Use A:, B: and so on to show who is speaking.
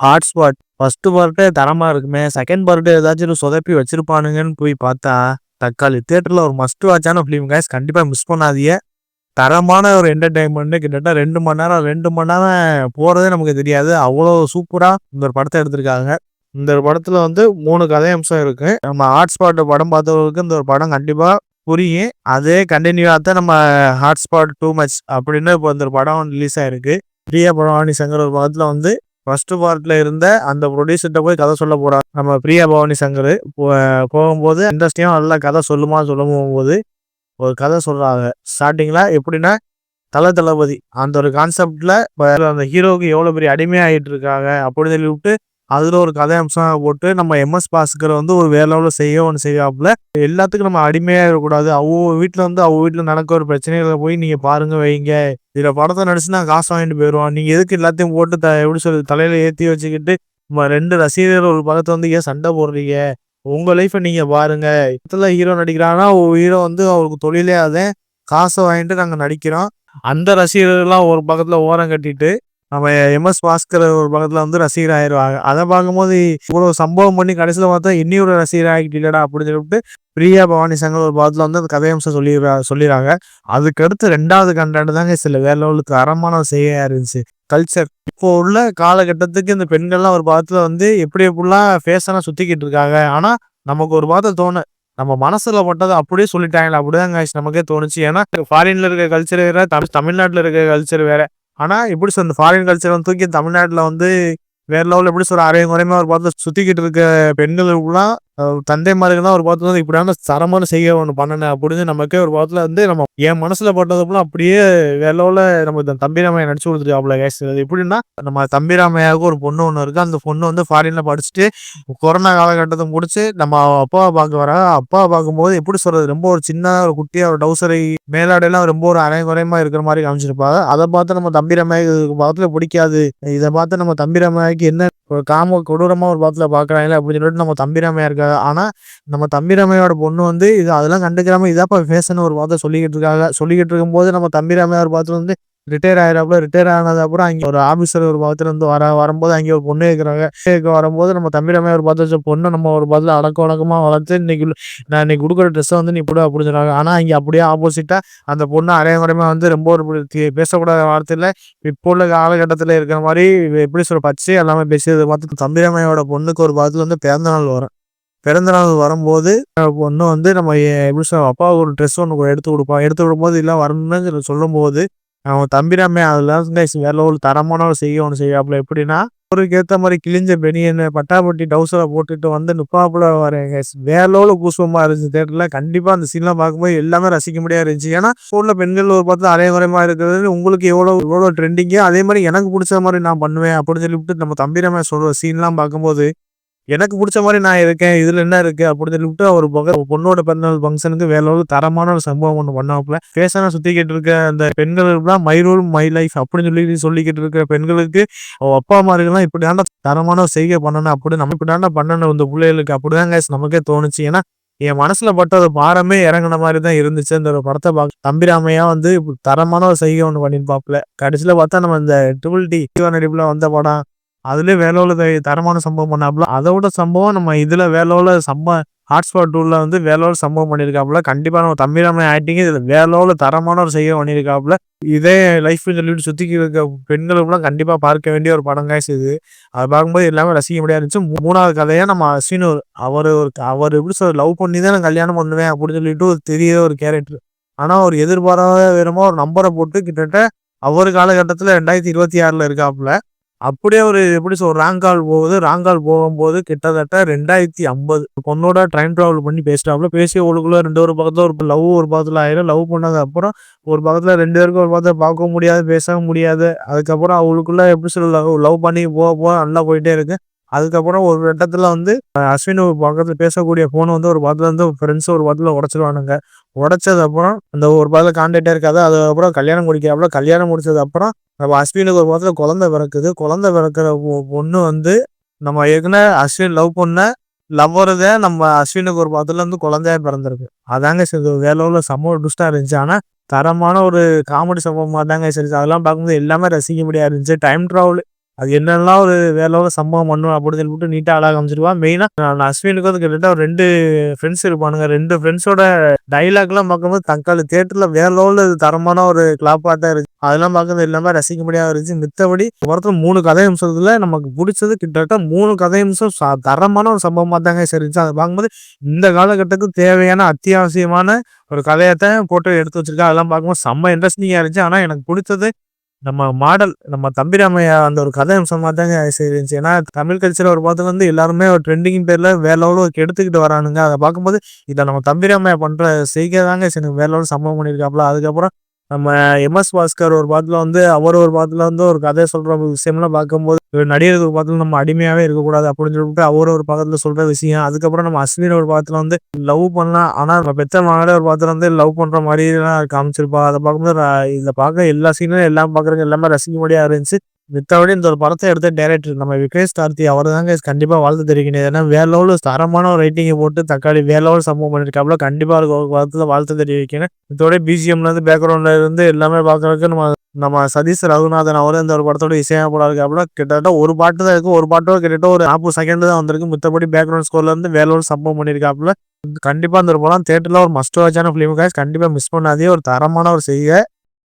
A: Hotspot first பார்ட்டே தரமா இருக்குமே, second part ஏதாச்சும் சொதப்பி வச்சிருப்பானுங்கன்னு போய் பார்த்தா, தக்காளி தியேட்டர்ல ஒரு மஸ்ட் வாட்சான ஃபிலிம் கைஸ். கண்டிப்பா மிஸ் பண்ணாதீங்க. தரமான ஒரு என்டர்டெயின்மெண்ட். கிட்டத்தட்ட 2 மணி நேரம் 2 மணி நேரம் போறதே நமக்கு தெரியாது. அவ்வளோ சூப்பரா இந்த ஒரு படத்த எடுத்திருக்காங்க. இந்த ஒரு படத்துல வந்து 3 கதை அம்சம் இருக்கு. நம்ம ஹாட்ஸ்பாட் படம் பார்த்தவங்களுக்கு இந்த ஒரு படம் கண்டிப்பா புரியும். அதே கன்டினியூவா தான் நம்ம ஹாட்ஸ்பாட் டூ மச் அப்படின்னு இப்போ இந்த ஒரு படம் ரிலீஸ் ஆயிருக்கு. பிரியா பவானி சங்கர் ஒரு படத்துல வந்து ஃபர்ஸ்ட் பார்ட்ல இருந்த அந்த ப்ரொடியூசர்கிட்ட போய் கதை சொல்ல போறாங்க நம்ம பிரியா பவானி சங்கர். போகும்போது இண்டஸ்ட்ரியும் நல்ல கதை சொல்லும் போகும்போது ஒரு கதை சொல்றாங்க. ஸ்டார்டிங்ல எப்படின்னா தளபதி அந்த ஒரு கான்செப்ட்ல அந்த ஹீரோவுக்கு எவ்வளவு பெரிய அடிமையாயிட்டு இருக்காங்க அப்படின்னு சொல்லி விட்டு அதுல ஒரு கதை அம்சம் போட்டு நம்ம எம்எஸ் பாஸ்கர் வந்து ஒரு வேற லெவலில் ஒன்று செய்யாப்புல எல்லாத்துக்கும் நம்ம அடிமையா இருக்கக்கூடாது. அவங்க வீட்டுல வந்து அவங்க வீட்டுல நடக்க ஒரு பிரச்சனைகளை போய் நீங்க பாருங்க வைங்க. இதுல படத்தை நடிச்சுன்னா காசு வாங்கிட்டு போயிடுவான். நீங்க எதுக்கு எல்லாத்தையும் போட்டு எப்படி சொல்றது தலையில ஏத்தி வச்சுக்கிட்டு 2 ரசிகர்கள் ஒரு படத்தை வந்து ஏன் சண்டை போடுறீங்க? உங்க லைஃப்பை நீங்க பாருங்க. இடத்துல ஹீரோ நடிக்கிறான்னா ஒரு ஹீரோ வந்து அவருக்கு தொழிலே அதேன். காசை வாங்கிட்டு நாங்க நடிக்கிறோம். அந்த ரசிகர்கள்லாம் ஒரு பக்கத்துல ஓரம் கட்டிட்டு நம்ம எம்எஸ் பாஸ்கர் ஒரு பக்கத்துல வந்து ரசிகர் ஆயிடுவாங்க. அதை பார்க்கும்போது இவ்வளவு சம்பவம் பண்ணி கடைசியில பார்த்தா இன்னொரு ரசிகர் ஆகிட்டீங்கடா அப்படின்னு சொல்லிட்டு பிரியா பவானி சங்கர் ஒரு பக்கத்துல வந்து அந்த கதையம்சம் சொல்லிடுறாங்க. அதுக்கு அடுத்து 2வது கண்டென்ட் தாங்க சில வேற லெவலுக்கு தரமான செய்யா இருந்துச்சு. கல்ச்சர் இப்போ உள்ள காலகட்டத்துக்கு இந்த பெண்கள்லாம் ஒரு பாகத்துல வந்து எப்படிலாம் ஃபேஷனா சுத்திக்கிட்டு இருக்காங்க. ஆனா நமக்கு ஒரு பாகத்தை தோணும் நம்ம மனசுல பட்டதை அப்படியே சொல்லிட்டாங்களா அப்படிதான் guys நமக்கே தோணுச்சு. ஏன்னா ஃபாரின்ல இருக்க கல்ச்சர் வேற, தமிழ்நாட்டுல இருக்க கல்ச்சர் வேற. ஆனா எப்படி சொல்ற ஃபாரின் கல்ச்சர் வந்து தூக்கி தமிழ்நாட்டுல வந்து வேற லெவலில் எப்படி சொல்ற அரையும் குறையமா ஒரு பார்த்து சுத்திக்கிட்டு இருக்க பெண்களுக்குலாம் தந்தைமார்கள்லாம் ஒரு பார்த்து வந்து இப்படியான தரமான செய்ய ஒன்று பண்ணன அப்படின்னு நமக்கே ஒரு பார்த்துல வந்து நம்ம என் மனசுல பட்டதுக்குலாம் அப்படியே வேற லெவலில் நம்ம தம்பிராமையா நடிச்சு கொடுத்துருக்காப்புல கேஸ். அது எப்படின்னா நம்ம தம்பிராமையாவுக்கு ஒரு பொண்ணு ஒன்று இருக்கு. அந்த பொண்ணு வந்து ஃபாரின்ல படிச்சுட்டு கொரோனா காலகட்டத்தை முடிச்சு நம்ம அப்பாவை பார்க்க வர. அப்பாவை பார்க்கும்போது எப்படி சொல்றது ரொம்ப ஒரு சின்ன ஒரு குட்டியா ஒரு டவுசரை மேலாடையெல்லாம் ரொம்ப ஒரு அரை குறையமா இருக்கிற மாதிரி காமிச்சிருப்பாங்க. அதை பார்த்து நம்ம தம்பிராமையாவுக்கு பார்த்துல பிடிக்காது. இதை பார்த்து நம்ம தம்பிராமையாவுக்கு என்ன ஒரு கொடூரமா ஒரு பாத்துல பாக்குறாங்களே அப்படின்னு சொல்லிட்டு நம்ம தம்பிராமையா இருக்காங்க. ஆனா நம்ம தம்பிராமையோட பொண்ணு வந்து இது அதெல்லாம் கண்டுக்கிறாம இதாப்பா ஃபேஷன் ஒரு வார்த்தை சொல்லிக்கிட்டு இருக்காங்க. சொல்லிக்கிட்டு இருக்கும்போது நம்ம தம்பிராமையா ஒரு பாத்துல வந்து ரிட்டையர் ஆயிராப்புல. ரிட்டையர் ஆனது அப்புறம் அங்கே ஒரு ஆபீசர் ஒரு பாத்துல இருந்து வரும்போது அங்கே ஒரு பொண்ணு இருக்கிறாங்க. வரும்போது நம்ம தம்பிராமையா ஒரு பார்த்து வச்ச பொண்ணு நம்ம ஒரு பாத்துல அடக்கமா வளர்த்து நான் இன்னைக்கு கொடுக்குற ட்ரெஸ்ஸை வந்து நீ போடு அப்படின்னு சொன்னாங்க. ஆனா இங்க அப்படியே ஆப்போசிட்டா அந்த பொண்ணு அரையங்குறையமா வந்து ரொம்ப ஒரு பேசக்கூடாத வார்த்தையில இப்போ உள்ள காலகட்டத்துல இருக்கிற மாதிரி எப்படி சொல்ற பச்சை எல்லாமே பேசியதை பார்த்து தம்பிராமையோட பொண்ணுக்கு ஒரு பாத்துல வந்து பிறந்தநாள் வரும். பிறந்தநாள் வரும்போது பொண்ணு வந்து நம்ம எப்படி சொல்ற அப்பாவுக்கு ஒரு ட்ரெஸ் ஒன்று எடுத்து கொடுப்பான். எடுத்து விடும்போது இல்லை வரணும்னு சொல்லும் போது அவன் தம்பிராமே அதெல்லாம் வேற ஒரு தரமான ஒரு ஒன்று செய்யாப்புல. எப்படின்னா அவருக்கு ஏற்ற மாதிரி கிழிஞ்ச பெனியன் பட்டாப்பட்டி டவுசரை போட்டுட்டு வந்து நுப்பாப்புல வரேங்க. வேற லெவலில் கூசுவமா இருந்துச்சு தேட்டர்ல. கண்டிப்பா அந்த சீன்லாம் பார்க்கும்போது எல்லாமே ரசிக்க முடியாது இருந்துச்சு. ஏன்னா உள்ள பெண்கள் ஒரு பார்த்து அரைகுறையமா இருக்கிறது உங்களுக்கு எவ்வளவு ட்ரெண்டிங்கே அதே மாதிரி எனக்கு பிடிச்ச மாதிரி நான் பண்ணுவேன் அப்படின்னு சொல்லிவிட்டு நம்ம தம்பிராமே சொல்ற சீன்லாம் பார்க்கும்போது எனக்கு பிடிச்ச மாதிரி நான் இருக்கேன். இதுல என்ன இருக்கு அப்படின்னு சொல்லிவிட்டு ஒரு பொண்ணோட பிறந்தநாள் ஃபங்க்ஷனுக்கு வேற ஒரு தரமான ஒரு சம்பவம் ஒன்று பண்ணாப்புல. ஃபேஷனா சுத்திக்கிட்டு இருக்க அந்த பெண்களுக்குலாம் மை ரூல் மை லைஃப் அப்படின்னு சொல்லிக்கிட்டு இருக்க பெண்களுக்கு அப்பா அம்மாருக்கெல்லாம் இப்படிதான தரமான ஒரு செய்கை பண்ணணும் அப்படி நம்ம இப்படிதான பண்ணணும் இந்த பிள்ளைகளுக்கு அப்படிதான் guys நமக்கே தோணுச்சு. ஏன்னா என் மனசுல பட்ட ஒரு பாரமே இறங்குன மாதிரி தான் இருந்துச்சு. இந்த ஒரு படத்தை தம்பிராமையா வந்து தரமான ஒரு செய்கை ஒன்று பண்ணிருப்பாப்புல. கடைசியில பார்த்தா நம்ம இந்த ட்ரிபிள் டி நடிப்புல வந்த படம் அதுலயே வேலோல தரமான சம்பவம் பண்ணாப்புல. அதோட சம்பவம் நம்ம இதுல வேலோல ஹாட்ஸ்பாட் டூர்ல வந்து வேலோல சம்பவம் பண்ணியிருக்காப்புல. கண்டிப்பா நம்ம தம்பிராமை ஆக்டிங் இதுல வேலோல தரமான ஒரு செய்ய பண்ணியிருக்காப்புல. இதே லைஃப் சொல்லிட்டு சுத்திக்கு இருக்க பெண்களுக்குலாம் கண்டிப்பா பார்க்க வேண்டிய ஒரு படம் காய்ச்சி இது. அது பார்க்கும்போது எல்லாமே ரசிக்க முடியாது இருந்துச்சு. 3வது கதையா நம்ம அஸ்வின் அவர் எப்படி சொல்ற லவ் பண்ணி தான் நான் கல்யாணம் பண்ணுவேன் அப்படின்னு சொல்லிட்டு ஒரு தெரிய ஒரு கேரக்டர். ஆனா ஒரு எதிர்பாராத விதமா ஒரு நம்பரை போட்டு கிட்டத்தட்ட அவர் காலகட்டத்துல 2026ல இருக்காப்புல. அப்படியே ஒரு எப்படி சொல்ற ராங்கால் போகுது. ராங்கால் போகும்போது கிட்டத்தட்ட 2050 பொண்ணோட ட்ரைன் டிராவல் பண்ணி பேசிட்டாப்புல. பேசி அவளுக்குள்ள ஒரு பக்கத்துல ஒரு லவ் ஒரு பக்கத்துல ஆயிரும். லவ் பண்ணது அப்புறம் ஒரு பக்கத்துல 2 பேருக்கும் ஒரு பக்கத்துல பார்க்கவும் முடியாது, பேசவும் முடியாது. அதுக்கப்புறம் அவளுக்குள்ள எப்படி சொல்ல லவ் பண்ணி போக நல்லா போயிட்டே இருக்கு. அதுக்கப்புறம் ஒரு கட்டத்துல வந்து அஸ்வின் ஒரு பக்கத்துல பேசக்கூடிய போன் வந்து ஒரு பக்கத்துல இருந்து ஃப்ரெண்ட்ஸ் ஒரு பக்கத்துல உடைச்சிருவானுங்க. உடைச்சது அப்புறம் அந்த ஒரு பக்கத்துல கான்டாக்டே இருக்காது. அதுக்கப்புறம் கல்யாணம் முடிக்காப்புல. கல்யாணம் முடிச்சது அப்புறம் நம்ம அஸ்வினுக்கு ஒரு பக்கத்துல குழந்தை பிறக்குது. குழந்தை பிறக்கிற பொண்ணு வந்து நம்ம ஏற்கனவே அஸ்வின் லவ் பண்ண லவ்வருதே நம்ம அஸ்வினுக்கு ஒரு பக்கத்துல இருந்து குழந்தையா பிறந்திருக்கு. அதாங்க சரி வேற லெவல்ல செம்ம டுஸ்டா இருந்துச்சு. ஆனா தரமான ஒரு காமெடி சம்பவமா தாங்க சரி. அதெல்லாம் பார்க்கும்போது எல்லாமே ரசிக்க முடியாது இருந்துச்சு. டைம் டிராவல் அது என்னெல்லாம் ஒரு வேற லெவல்ல சம்பவம் பண்ணும் அப்படின்னு சொல்லிட்டு நீட்டா அழகா காமிச்சிருப்பான். மெயினா அஸ்வினுக்கு வந்து கிட்டத்தட்ட ஒரு 2 ஃப்ரெண்ட்ஸ் இருப்பானுங்க. 2 ஃப்ரெண்ட்ஸோட டயலாக்லாம் பார்க்கும்போது தக்காளி தியேட்டர்ல வேற லெவல்ல தரமான ஒரு கிளாப்பா தான் இருந்துச்சு. அதெல்லாம் பார்க்கறது எல்லாமே ரசிக்கும்படியா இருந்துச்சு. மித்தபடி படத்துல 3 கதை அம்சத்துல நமக்கு புடிச்சது கிட்டத்தட்ட 3 கதை அம்சம் தரமான ஒரு சம்பவமா தாங்க இருந்துச்சு. அத பார்க்கும்போது இந்த காலகட்டத்துக்கு தேவையான அத்தியாவசியமான ஒரு கதையத்தான் போட்டு எடுத்து வச்சிருக்காங்க. அதெல்லாம் பார்க்கும்போது செம்ம இன்ட்ரெஸ்டிங்கா இருந்துச்சு. ஆனா எனக்கு புடிச்சது நம்ம தம்பிராமையா அந்த ஒரு கதை அம்சமா தாங்க இருந்துச்சு. ஏன்னா தமிழ் கல்ச்சர் ஒரு படத்துல வந்து எல்லாருமே ஒரு ட்ரெண்டிங் பேர்ல வேற லெவல்ல கெடுத்துக்கிட்டு வரானுங்க. அத பார்க்கும்போது இத நம்ம தம்பிராமையா பண்ற செய்கை தாங்க எனக்கு வேற லெவல்ல சம்பவம் பண்ணியிருக்காப்புல. அதுக்கப்புறம் நம்ம எம்.எஸ். பாஸ்கர் ஒரு படத்துல வந்து அவர் ஒரு படத்துல வந்து ஒரு கதை சொல்ற விஷயம்லாம் பார்க்கும்போது ஒரு நடிகர் ஒரு படத்துல நம்ம அடிமையாவே இருக்கக்கூடாது அப்படின்னு சொல்லிட்டு அவர் ஒரு பக்கத்துல சொல்ற விஷயம். அதுக்கப்புறம் நம்ம அஸ்வின் ஒரு படத்துல வந்து லவ் பண்ணலாம். ஆனா நம்ம பெத்த மகளே ஒரு படத்துல வந்து லவ் பண்ற மாதிரிலாம் காமிச்சிருப்பா. அத பார்க்கும்போது இத பார்க்க எல்லா சீனும் எல்லாம் பார்க்குறதுக்கு எல்லாமே ரசிக்கும்படியா இருந்துச்சு. மித்தபடி இந்த ஒரு படத்த எடுத்த டைரக்டர் நம்ம விக்னேஷ் கார்த்தி அவர்தாங்க கண்டிப்பா வாழ்த்து தெரிவிக்கணும். ஏன்னா வேற லெவல்ல தரமான ஒரு ரேட்டிங்க போட்டு தக்காளி வேற லெவல் சம்பவம் பண்ணியிருக்காப்புல. கண்டிப்பா அதுக்கு ஒரு படத்துல வாழ்த்து தெரிவிக்கணும். இதோட பிஜிஎம்ல இருந்து பேக்ரவுண்ட்ல இருந்து எல்லாமே பார்க்கறதுக்கு நம்ம நம்ம சதீஷ் ரகுநாதன் அவரும் இந்த ஒரு படத்தோட இசையமைப்பாளரா இருக்காப்புல. கிட்டத்தட்ட ஒரு பாட்டு தான் இருக்கு. ஒரு பாட்டோட கிட்டத்தட்ட ஒரு 40 செகண்ட் தான் வந்திருக்கு. மித்தபடி பேக்ரவுண்ட் ஸ்கோர்ல இருந்து வேற லெவல் சம்பவம் பண்ணியிருக்காப்புல. கண்டிப்பா அந்த ஒரு படம் தியேட்டர்ல ஒரு மஸ்ட் வாட்சான ஃபிலிம் காய்ஸ். கண்டிப்பா மிஸ் பண்ணாதீங்க. ஒரு தரமான ஒரு செய்கை.